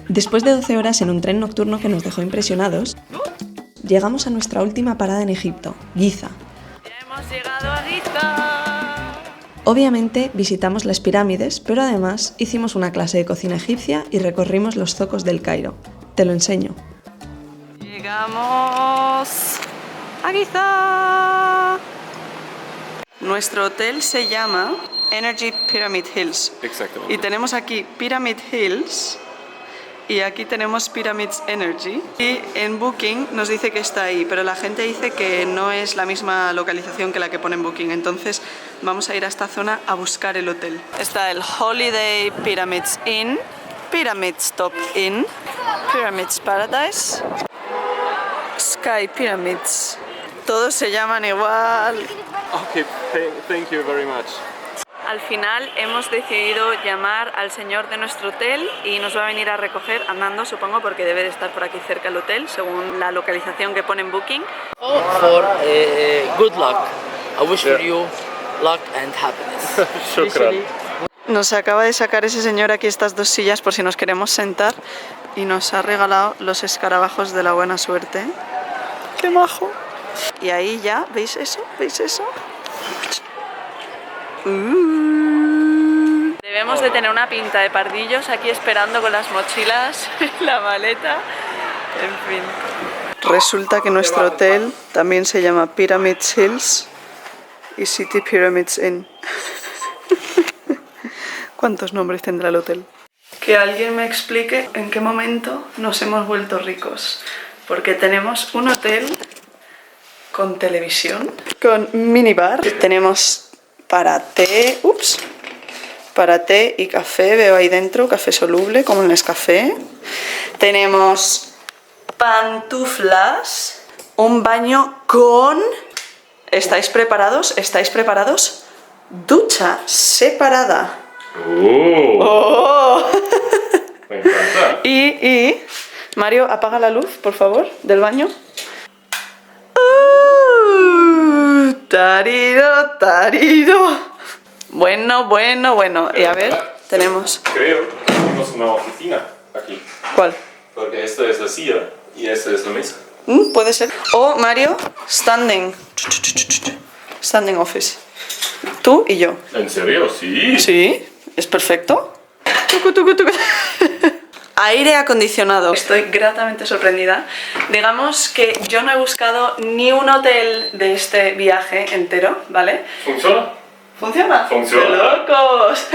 Después de 12 horas en un tren nocturno que nos dejó impresionados, llegamos a nuestra última parada en Egipto, Giza. ¡Ya hemos llegado a Giza! Obviamente visitamos las pirámides, pero además hicimos una clase de cocina egipcia y recorrimos los zocos del Cairo. Te lo enseño. Llegamos a Giza. Nuestro hotel se llama Energy Pyramid Hills. Exactamente. Y tenemos aquí Pyramid Hills y aquí tenemos Pyramids Energy. Y en Booking nos dice que está ahí, pero la gente dice que no es la misma localización que la que pone en Booking. Entonces vamos a ir a esta zona a buscar el hotel. Está el Holiday Pyramids Inn, Pyramids Top Inn, Pyramids Paradise, Sky Pyramids. Todos se llaman igual. Okay, thank you very much. Al final hemos decidido llamar al señor de nuestro hotel y nos va a venir a recoger andando, supongo, porque debe de estar por aquí cerca el hotel, según la localización que pone en Booking. For good luck. I wish for you luck and happiness. Shukran. Nos acaba de sacar ese señor aquí estas dos sillas por si nos queremos sentar y nos ha regalado los escarabajos de la buena suerte. ¡Qué majo! Y ahí ya, ¿veis eso? ¿Veis eso? Debemos de tener una pinta de pardillos aquí esperando con las mochilas, la maleta, en fin. Resulta que nuestro hotel también se llama Pyramids Hills y City Pyramids Inn. ¿Cuántos nombres tendrá el hotel? Que alguien me explique en qué momento nos hemos vuelto ricos. Porque tenemos un hotel con televisión, con minibar. Tenemos para té, para té y café, veo ahí dentro, café soluble, como en Nescafé. Tenemos pantuflas, un baño con... ¿Estáis preparados? ¿Estáis preparados? Ducha separada. ¡Oh! Me encanta. Y... Mario, apaga la luz, por favor, del baño. Tarido, tarido. Bueno. Y a ver, tenemos... Creo que tenemos una oficina aquí. ¿Cuál? Porque esta es la silla y esta es la mesa. Puede ser. O Mario, standing office. Tú y yo. ¿En serio? Sí. Sí, es perfecto. Tucu. Aire acondicionado. Estoy gratamente sorprendida. Digamos que yo no he buscado ni un hotel de este viaje entero, ¿vale? ¿Funciona? ¿Funciona? Funciona. ¡Qué locos!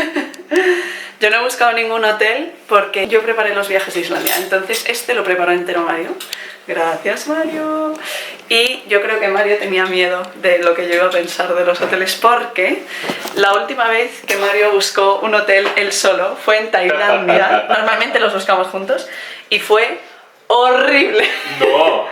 Yo no he buscado ningún hotel porque yo preparé los viajes a Islandia. Entonces este lo preparó entero Mario. Gracias, Mario. Y yo creo que Mario tenía miedo de lo que yo iba a pensar de los hoteles porque la última vez que Mario buscó un hotel él solo fue en Tailandia. Normalmente los buscamos juntos y fue horrible. No.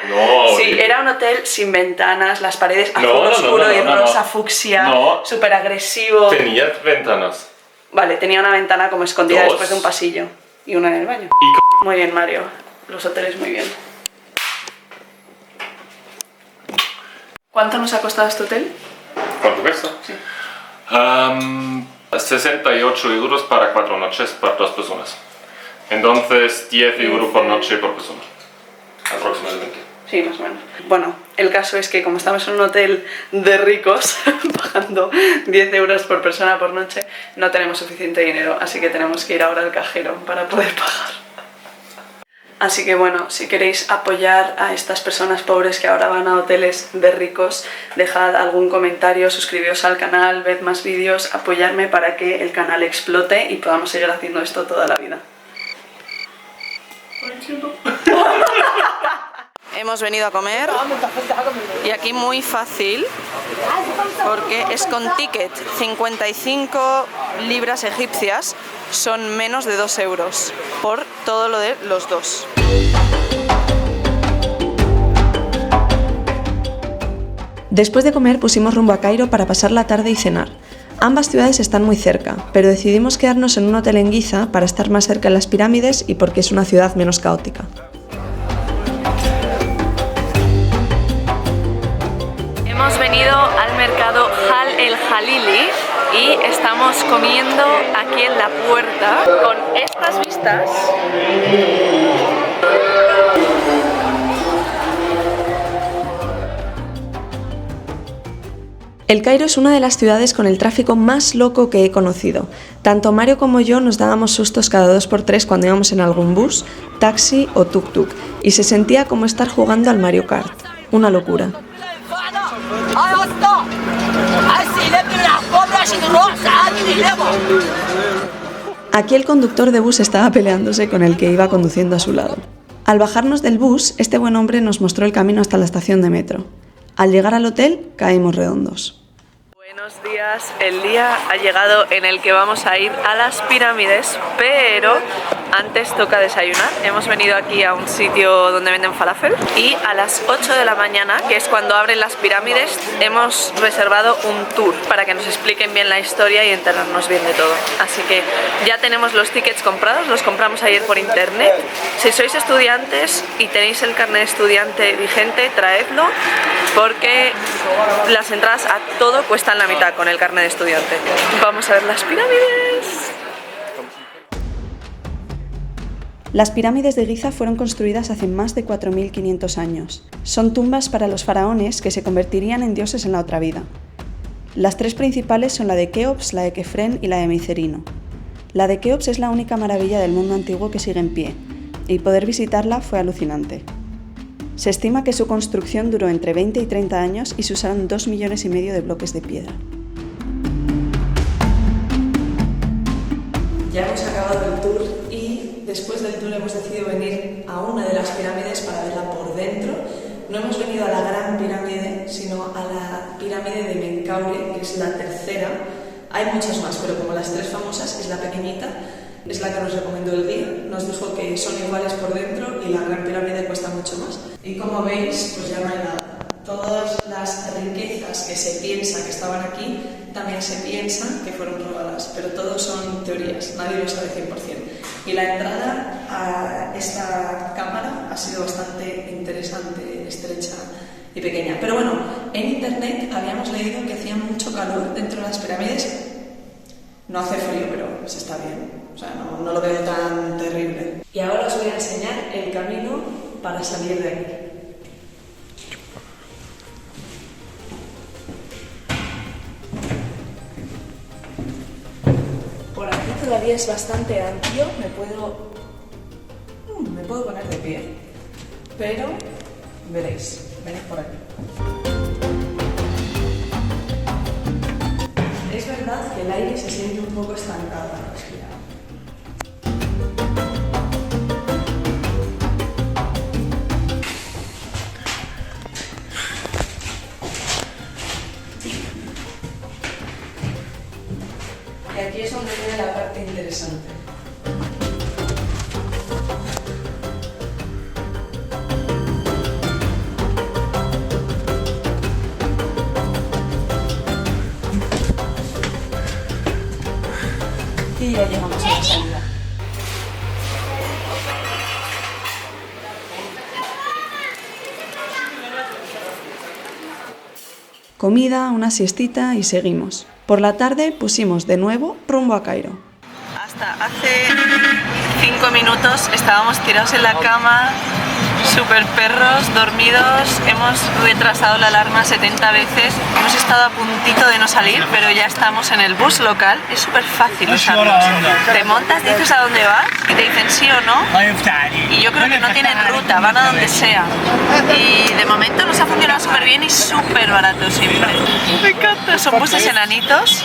Sí, era un hotel sin ventanas, las paredes azul oscuro y rosa fucsia, súper agresivo. Tenía ventanas. Vale, tenía una ventana como escondida Dos. después de un pasillo y una en el baño. Muy bien, Mario. Los hoteles muy bien. ¿Cuánto nos ha costado este hotel? ¿Cuánto cuesta? Sí. 68 euros para 4 noches para 2 personas. Entonces 10 euros por noche por persona. Aproximadamente. Sí, más o menos. Bueno, el caso es que como estamos en un hotel de ricos, pagando 10 euros por persona por noche, no tenemos suficiente dinero, así que tenemos que ir ahora al cajero para poder pagar. Así que bueno, si queréis apoyar a estas personas pobres que ahora van a hoteles de ricos, dejad algún comentario, suscribíos al canal, ved más vídeos, apoyarme para que el canal explote y podamos seguir haciendo esto toda la vida. Hemos venido a comer y aquí muy fácil porque es con ticket. 55 libras egipcias son menos de 2 euros por todo lo de los dos. Después de comer pusimos rumbo a Cairo para pasar la tarde y cenar. Ambas ciudades están muy cerca, pero decidimos quedarnos en un hotel en Giza para estar más cerca de las pirámides y porque es una ciudad menos caótica. Hemos venido al mercado Hal el Jalili y estamos comiendo aquí en la puerta con estas vistas. El Cairo es una de las ciudades con el tráfico más loco que he conocido. Tanto Mario como yo nos dábamos sustos cada 2x3 cuando íbamos en algún bus, taxi o tuk-tuk, y se sentía como estar jugando al Mario Kart. Una locura. Aquí el conductor de bus estaba peleándose con el que iba conduciendo a su lado. Al bajarnos del bus, este buen hombre nos mostró el camino hasta la estación de metro. Al llegar al hotel, caímos redondos. Buenos días, el día ha llegado en el que vamos a ir a las pirámides, pero antes toca desayunar. Hemos venido aquí a un sitio donde venden falafel y a las 8 de la mañana, que es cuando abren las pirámides, hemos reservado un tour para que nos expliquen bien la historia y enterarnos bien de todo. Así que ya tenemos los tickets comprados, los compramos ayer por internet. Si sois estudiantes y tenéis el carnet de estudiante vigente, traedlo, porque las entradas a todo cuestan la mitad con el carnet de estudiante. Vamos a ver las pirámides. Las pirámides de Giza fueron construidas hace más de 4.500 años. Son tumbas para los faraones que se convertirían en dioses en la otra vida. Las tres principales son la de Keops, la de Kefren y la de Micerino. La de Keops es la única maravilla del mundo antiguo que sigue en pie, y poder visitarla fue alucinante. Se estima que su construcción duró entre 20 y 30 años y se usaron 2,5 millones de bloques de piedra. Ya hemos acabado el tour y después del tour hemos decidido venir a una de las pirámides para verla por dentro. No hemos venido a la gran pirámide, sino a la pirámide de Menkaure, que es la tercera. Hay muchas más, pero como las tres famosas, es la pequeñita. Es la que nos recomendó el guía, nos dijo que son iguales por dentro y la gran pirámide cuesta mucho más. Y como veis, pues ya no hay nada. Todas las riquezas que se piensa que estaban aquí, también se piensan que fueron robadas, pero todo son teorías, nadie lo sabe 100%. Y la entrada a esta cámara ha sido bastante interesante, estrecha y pequeña. Pero bueno, en internet habíamos leído que hacía mucho calor dentro de las pirámides. No hace frío, pero se está bien. O sea, no lo veo tan terrible. Y ahora os voy a enseñar el camino para salir de aquí. Por aquí todavía es bastante amplio, me puedo poner de pie, pero veréis, venid por aquí. Es verdad que el aire se siente un poco estancado al respirar. Y aquí es donde viene la parte interesante. Y ya llegamos a la salida. Comida, una siestita y seguimos. Por la tarde pusimos de nuevo rumbo a Cairo. Hasta hace 5 minutos estábamos tirados en la cama, super perros, dormidos, hemos retrasado la alarma 70 veces, hemos estado a puntito de no salir, pero ya estamos en el bus local, es súper fácil usarlo. Te montas, dices a dónde vas y te dicen sí o no, y yo creo que no tienen ruta, van a donde sea. Y de momento nos ha funcionado súper bien y súper barato siempre. Me encanta, son buses enanitos.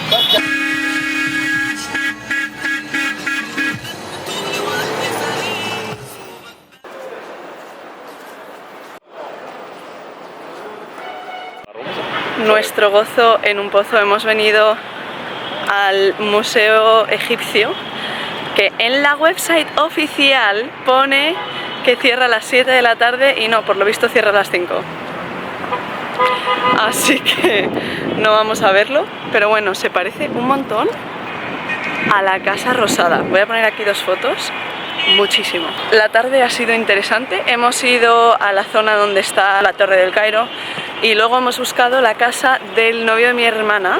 Nuestro gozo en un pozo. Hemos venido al Museo Egipcio, que en la website oficial pone que cierra a las 7 de la tarde y no, por lo visto cierra a las 5. Así que no vamos a verlo, pero bueno, se parece un montón a la Casa Rosada. Voy a poner aquí 2 fotos. Muchísimo. La tarde ha sido interesante, hemos ido a la zona donde está la Torre del Cairo y luego hemos buscado la casa del novio de mi hermana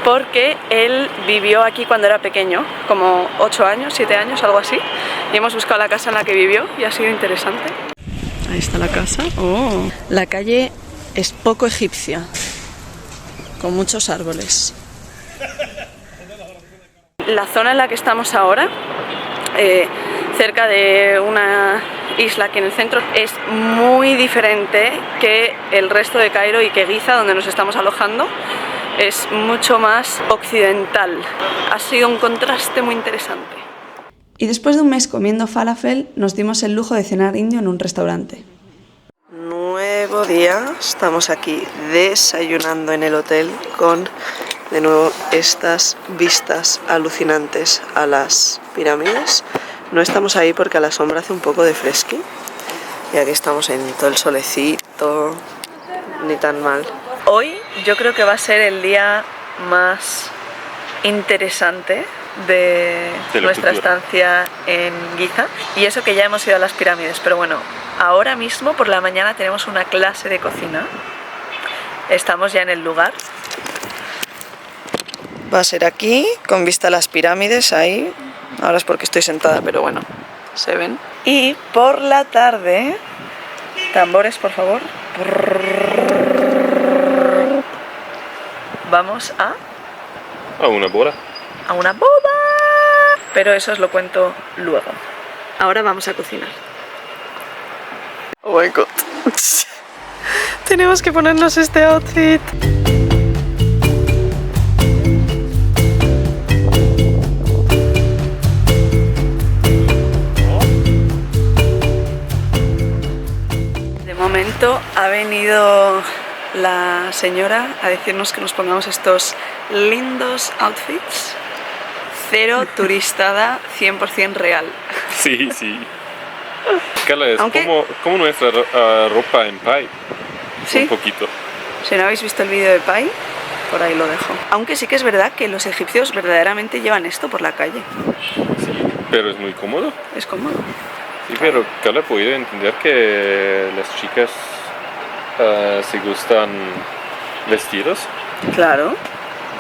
porque él vivió aquí cuando era pequeño, como 8 años, 7 años, algo así, y hemos buscado la casa en la que vivió y ha sido interesante. Ahí está la casa. Oh. La calle es poco egipcia, con muchos árboles. La zona en la que estamos ahora, cerca de una isla aquí en el centro, es muy diferente que el resto de Cairo y que Giza, donde nos estamos alojando. Es mucho más occidental. Ha sido un contraste muy interesante. Y después de un mes comiendo falafel, nos dimos el lujo de cenar indio en un restaurante. Nuevo día, estamos aquí desayunando en el hotel con, de nuevo, estas vistas alucinantes a las pirámides. No estamos ahí porque a la sombra hace un poco de fresqui. Y aquí estamos en todo el solecito, ni tan mal. Hoy yo creo que va a ser el día más interesante de nuestra estancia en Giza, y eso que ya hemos ido a las pirámides, pero bueno, ahora mismo por la mañana tenemos una clase de cocina. Estamos ya en el lugar. Va a ser aquí, con vista a las pirámides, ahí. Ahora es porque estoy sentada, pero bueno, se ven. Y por la tarde, tambores por favor, vamos A una boda. a una boda. Pero eso os lo cuento luego. Ahora vamos a cocinar. Oh my god. Tenemos que ponernos este outfit. De momento ha venido la señora a decirnos que nos pongamos estos lindos outfits. Cero turistada, 100% real. Sí, sí. Carla, es Aunque- como nuestra ropa en Pai. Sí. Un poquito. Si no habéis visto el vídeo de Pai, por ahí lo dejo. Aunque sí que es verdad que los egipcios verdaderamente llevan esto por la calle. Sí, pero es muy cómodo. Es cómodo. Sí, pero Carla puede entender que las chicas se gustan vestidos. Claro.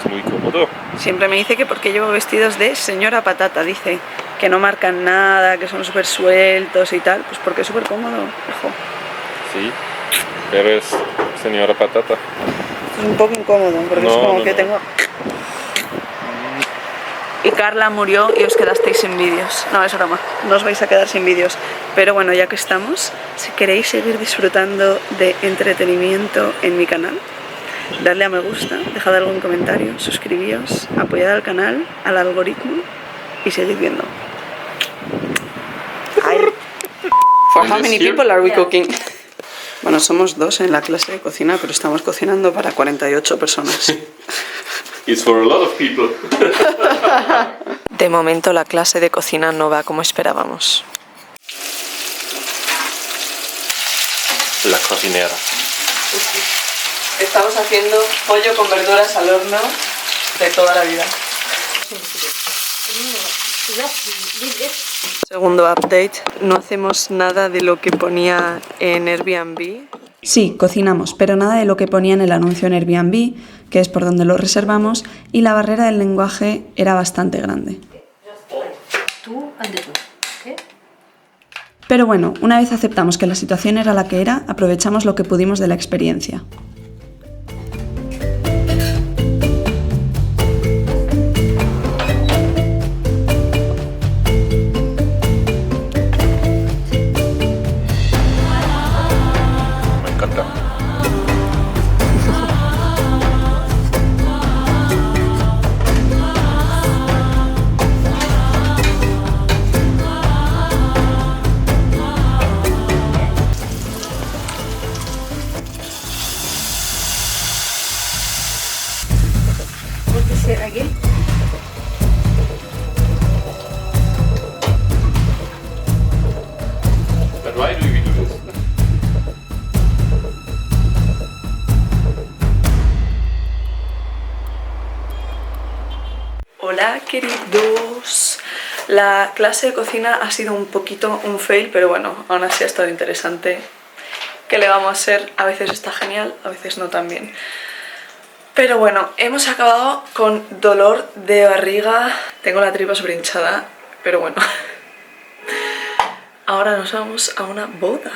Es muy cómodo. Siempre me dice que porque llevo vestidos de señora patata. Dice que no marcan nada, que son súper sueltos y tal. Pues porque es súper cómodo, hijo. Sí, pero es señora patata. Es un poco incómodo, porque es No, como no, que no. tengo... Y Carla murió y os quedasteis sin vídeos. No, es broma, no os vais a quedar sin vídeos. Pero bueno, ya que estamos, si queréis seguir disfrutando de entretenimiento en mi canal, dadle a me gusta, dejad algún comentario, suscribíos, apoyad al canal, al algoritmo y seguid viendo. For how many people are we cooking? Bueno, somos 2 en la clase de cocina, pero estamos cocinando para 48 personas. It's for a lot of people. De momento la clase de cocina no va como esperábamos. La cocinera. Estamos haciendo pollo con verduras al horno de toda la vida. Segundo update, no hacemos nada de lo que ponía en Airbnb. Sí, cocinamos, pero nada de lo que ponía en el anuncio en Airbnb, que es por donde lo reservamos, y la barrera del lenguaje era bastante grande. Pero bueno, una vez aceptamos que la situación era la que era, aprovechamos lo que pudimos de la experiencia. Me encanta. But why do we do this? Hola queridos, la clase de cocina ha sido un poquito un fail, pero bueno, aún así ha estado interesante. ¿Qué le vamos a hacer? A veces está genial, a veces no tan bien. Pero bueno, hemos acabado con dolor de barriga, tengo la tripa súper hinchada, pero bueno. Ahora nos vamos a una boda.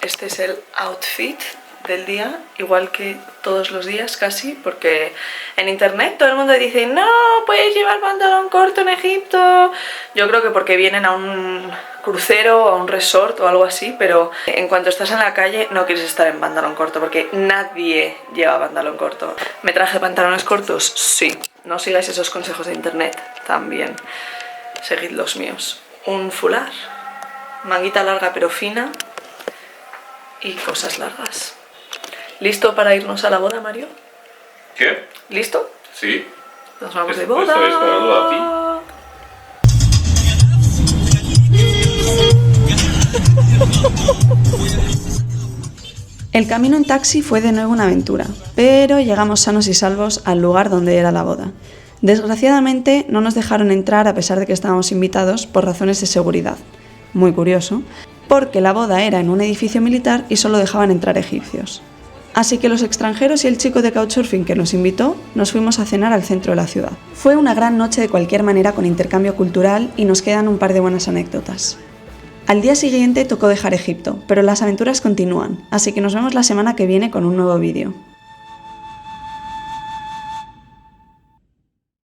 Este es el outfit del día, igual que todos los días casi, porque en internet todo el mundo dice no, puedes llevar pantalón corto en Egipto. Yo creo que porque vienen a un crucero o a un resort o algo así, pero en cuanto estás en la calle no quieres estar en pantalón corto porque nadie lleva pantalón corto. ¿Me traje pantalones cortos? Sí. No sigáis esos consejos de internet, también seguid los míos. Un fular, manguita larga pero fina y cosas largas. ¿Listo para irnos a la boda, Mario? ¿Qué? ¿Listo? Sí. Nos vamos de Estoy boda. esperando a ti. El camino en taxi fue de nuevo una aventura, pero llegamos sanos y salvos al lugar donde era la boda. Desgraciadamente no nos dejaron entrar a pesar de que estábamos invitados por razones de seguridad. Muy curioso, porque la boda era en un edificio militar y solo dejaban entrar egipcios. Así que los extranjeros y el chico de couchsurfing que nos invitó nos fuimos a cenar al centro de la ciudad. Fue una gran noche de cualquier manera con intercambio cultural y nos quedan un par de buenas anécdotas. Al día siguiente tocó dejar Egipto, pero las aventuras continúan, así que nos vemos la semana que viene con un nuevo vídeo.